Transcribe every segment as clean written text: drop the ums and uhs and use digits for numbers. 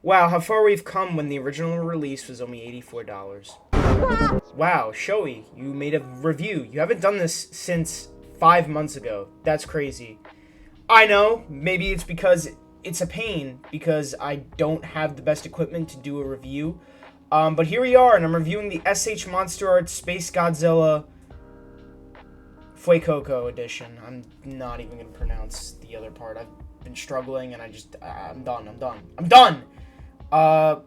Wow, how far we've come when the original release was only $84. Wow, Shoei, you made a review. You haven't done this since 5 months ago. That's crazy. I know, maybe it's because it's a pain, because I don't have the best equipment to do a review. But here we are, and I'm reviewing the SH Monsterarts Space Godzilla Fukuoka edition. I'm not even going to pronounce the other part. I've been struggling, and I'm done. Godzilla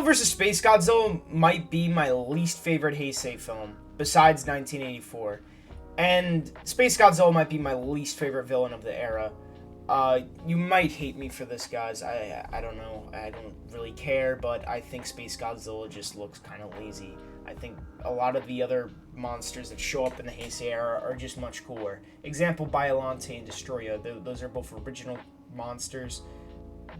vs. Space Godzilla might be my least favorite Heisei film, besides 1984. And Space Godzilla might be my least favorite villain of the era. You might hate me for this, guys. I don't know. I don't really care, but I think Space Godzilla just looks kind of lazy. I think a lot of the other monsters that show up in the Heisei era are just much cooler. Example, Biollante and Destroya. Those are both original monsters,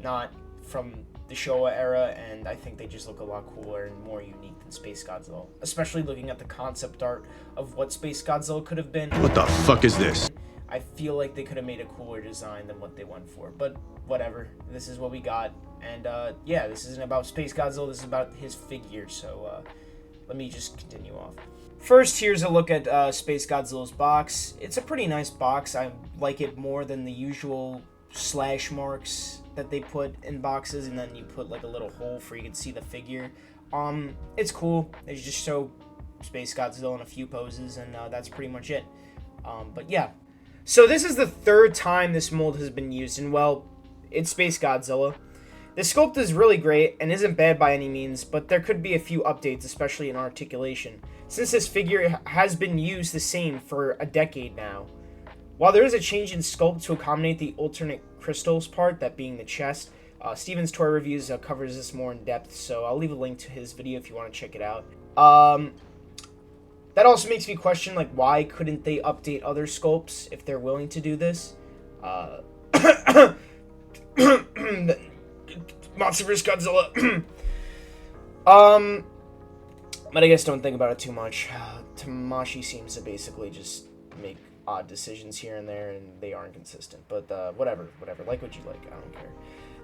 not from the Showa era, and I think they just look a lot cooler and more unique than Space Godzilla. Especially looking at the concept art of what Space Godzilla could have been. What the fuck is this? I feel like they could have made a cooler design than what they went for, but whatever. This is what we got, and yeah, this isn't about Space Godzilla, this is about his figure, so let me just continue off. First, here's a look at Space Godzilla's box. It's a pretty nice box. I like it more than the usual slash marks that they put in boxes, and then you put like a little hole for you can see the figure. It's cool. They just show Space Godzilla in a few poses, and that's pretty much it. But yeah. So this is the third time this mold has been used, and well, it's Space Godzilla. The sculpt is really great and isn't bad by any means, but there could be a few updates, especially in articulation, since this figure has been used the same for a decade now. While there is a change in sculpt to accommodate the alternate crystals part, that being the chest, Steven's Toy Reviews covers this more in depth, so I'll leave a link to his video if you want to check it out. That also makes me question, like, why couldn't they update other sculpts if they're willing to do this? Monster vs. Godzilla. But I guess don't think about it too much. Tamashi seems to basically just make odd decisions here and there, and they aren't consistent. But whatever. Like what you like. I don't care.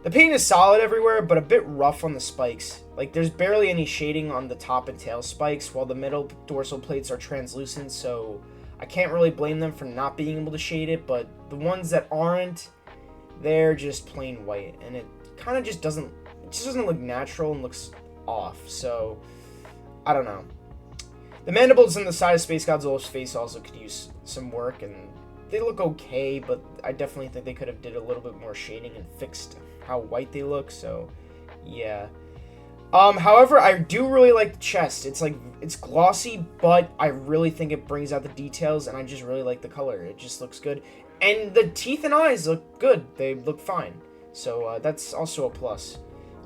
The paint is solid everywhere, but a bit rough on the spikes. Like, there's barely any shading on the top and tail spikes, while the middle dorsal plates are translucent, so I can't really blame them for not being able to shade it, but the ones that aren't, they're just plain white, and it kind of just doesn't look natural and looks off, so I don't know. The mandibles on the side of Space Godzilla's face also could use some work, and they look okay, but I definitely think they could have did a little bit more shading and fixed how white they look, so yeah. However, I do really like the chest. It's glossy, but I really think it brings out the details, and I just really like the color. It just looks good. And the teeth and eyes look good. They look fine. So that's also a plus.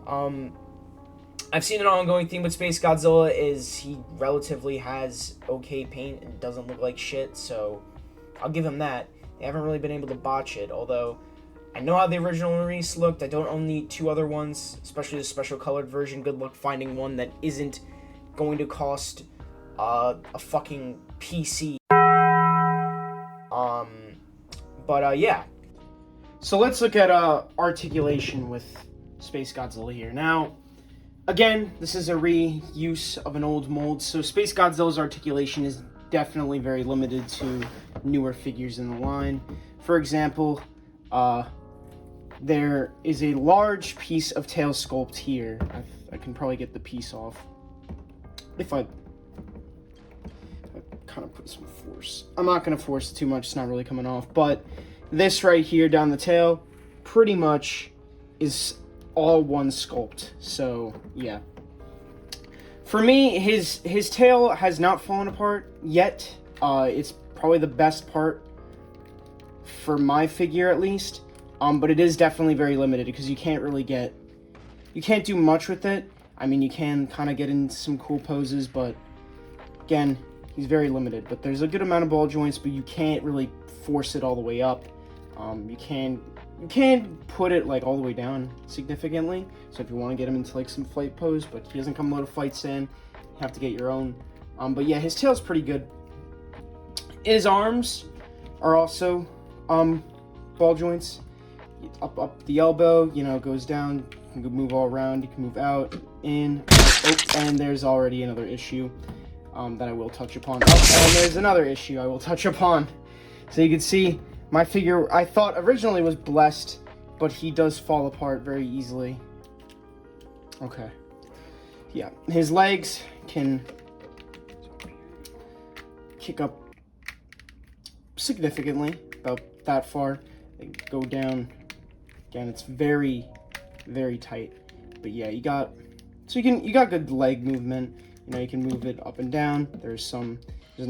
I've seen an ongoing theme with Space Godzilla is he relatively has okay paint and doesn't look like shit, so I'll give him that. They haven't really been able to botch it, although I know how the original release looked. I don't own the two other ones, especially the special colored version. Good luck finding one that isn't going to cost a fucking PC. Yeah. So let's look at articulation with Space Godzilla here. Now, again, this is a reuse of an old mold, so Space Godzilla's articulation is definitely very limited to newer figures in the line. For example, there is a large piece of tail sculpt here. I can probably get the piece off if I kind of put some force. I'm not going to force it too much, it's not really coming off, but this right here down the tail pretty much is all one sculpt, so yeah. For me, his tail has not fallen apart yet. It's probably the best part for my figure, at least. But it is definitely very limited because you can't do much with it. I mean, you can kind of get in some cool poses, but again, he's very limited. But there's a good amount of ball joints, but you can't really force it all the way up. You can put it like all the way down significantly. So if you want to get him into like some fight pose, but he doesn't come load of fight stand, you have to get your own. But yeah, his tail's pretty good. His arms are also ball joints. up the elbow, you know, goes down. You can move all around. You can move out, in, out. Oh, and there's already another issue that I will touch upon. Oh, and there's another issue I will touch upon. So you can see my figure, I thought originally was blessed, but he does fall apart very easily. Okay. Yeah, his legs can kick up significantly, about that far. They go down. Again, it's very, very tight. But yeah, you got good leg movement. You know, you can move it up and down. There's an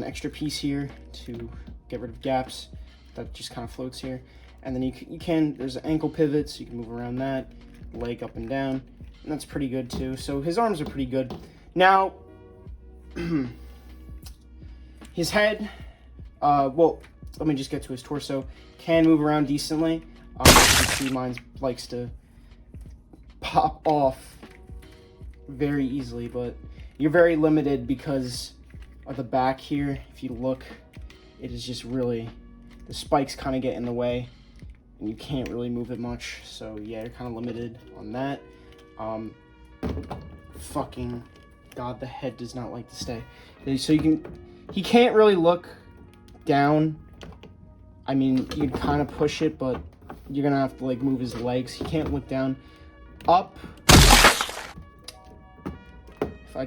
extra piece here to get rid of gaps that just kind of floats here. And then there's an ankle pivot, so you can move around that, leg up and down, and that's pretty good too. So his arms are pretty good. Now, his head, well, let me just get to his torso, can move around decently. You can see mine likes to pop off very easily, but you're very limited because of the back here. If you look, it is just really, the spikes kind of get in the way and you can't really move it much. So yeah, you're kind of limited on that. Fucking God, the head does not like to stay. So he can't really look down. I mean, you can kind of push it, but you're gonna have to like move his legs. He can't look down. Up. If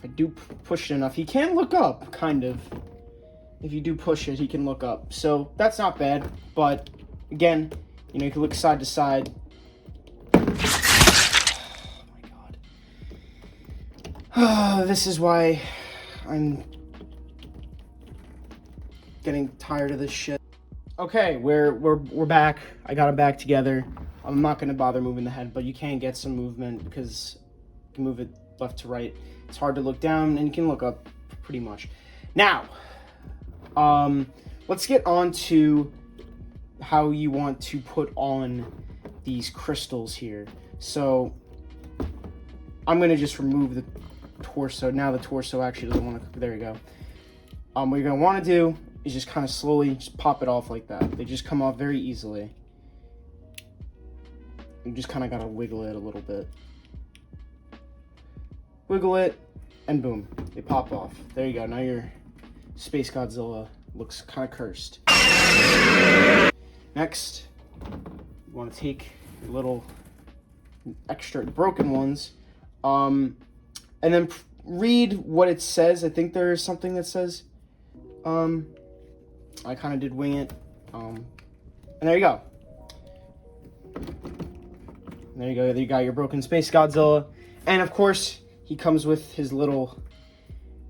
I do push it enough, he can look up, kind of. If you do push it, he can look up. So that's not bad. But again, you know, you can look side to side. Oh my God. This is why I'm getting tired of this shit. Okay, we're back. I got him back together. I'm not gonna bother moving the head, but you can get some movement because you can move it left to right. It's hard to look down, and you can look up pretty much. Now, let's get on to how you want to put on these crystals here. So, I'm gonna just remove the torso. Now the torso actually doesn't want to. There you go. What you're gonna want to do is just kind of slowly just pop it off like that. They just come off very easily. You just kind of gotta wiggle it a little bit. Wiggle it, and boom, they pop off. There you go. Now your Space Godzilla looks kind of cursed. Next, you want to take your little extra broken ones, and then read what it says. I think there is something that says, I kind of did wing it, and there you go. There you go. You got your broken Space Godzilla, and of course he comes with his little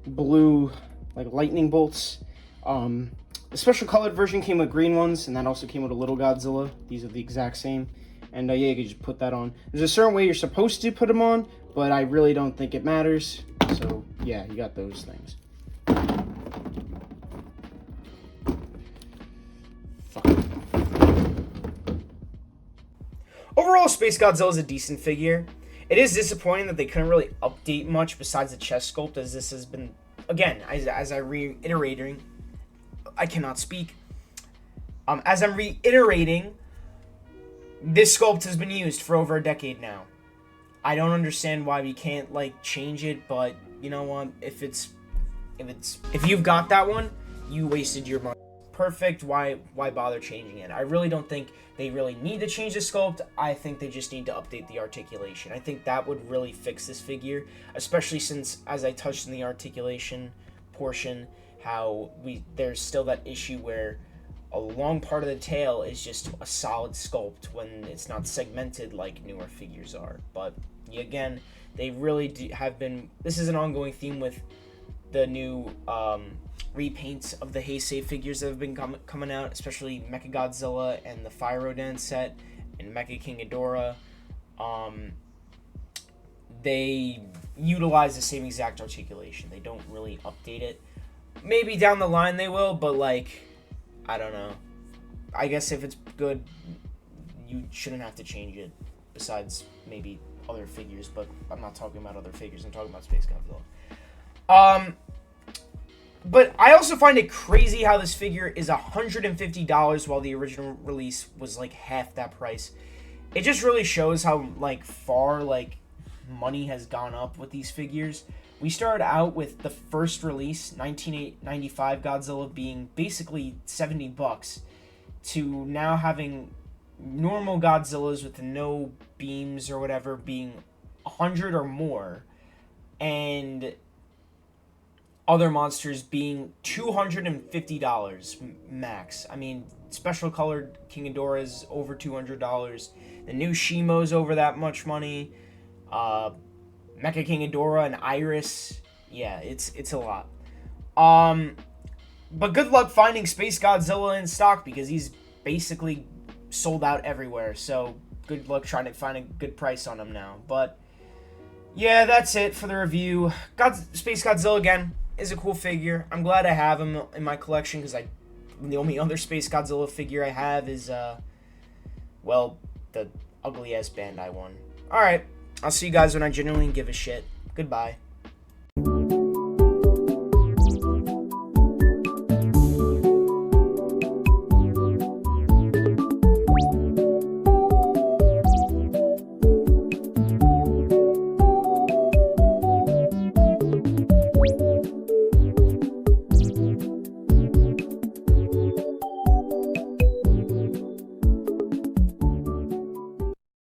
blue like lightning bolts. The special colored version came with green ones, and that also came with a little Godzilla. These are the exact same, and yeah, you can just put that on. There's a certain way you're supposed to put them on, but I really don't think it matters. So yeah, you got those things. Overall, Space Godzilla is a decent figure. It is disappointing that they couldn't really update much besides the chest sculpt, as this has been, again, as I'm reiterating, I cannot speak. As I'm reiterating, this sculpt has been used for over a decade now. I don't understand why we can't like change it, but you know what? If you've got that one, you wasted your money. Perfect. Why bother changing it? I really don't think they really need to change the sculpt. I think they just need to update the articulation. I think that would really fix this figure, especially since, as I touched in the articulation portion, how there's still that issue where a long part of the tail is just a solid sculpt when it's not segmented like newer figures are. But again, they really have been. This is an ongoing theme with the new repaints of the Heisei figures that have been coming out, especially Mechagodzilla and the Fyrodan set and Mecha King Ghidorah. They utilize the same exact articulation. They don't really update it. Maybe down the line they will, but like, I don't know. I guess if it's good, you shouldn't have to change it, besides maybe other figures, but I'm not talking about other figures. I'm talking about Space Godzilla. But I also find it crazy how this figure is $150 while the original release was like half that price. It just really shows how like far like money has gone up with these figures. We started out with the first release, 1995 Godzilla, being basically $70, to now having normal Godzillas with no beams or whatever being 100 or more, and other monsters being $250 max. I mean, special colored King Ghidorah is over $200. The new Shimo's over that much money. Mecha King Ghidorah and Iris. Yeah, it's a lot. But good luck finding Space Godzilla in stock because he's basically sold out everywhere. So good luck trying to find a good price on him now. But yeah, that's it for the review. Space Godzilla again is a cool figure. I'm glad I have him in my collection because the only other Space Godzilla figure I have is well, the ugly ass Bandai one. All right, I'll see you guys when I genuinely give a shit. Goodbye.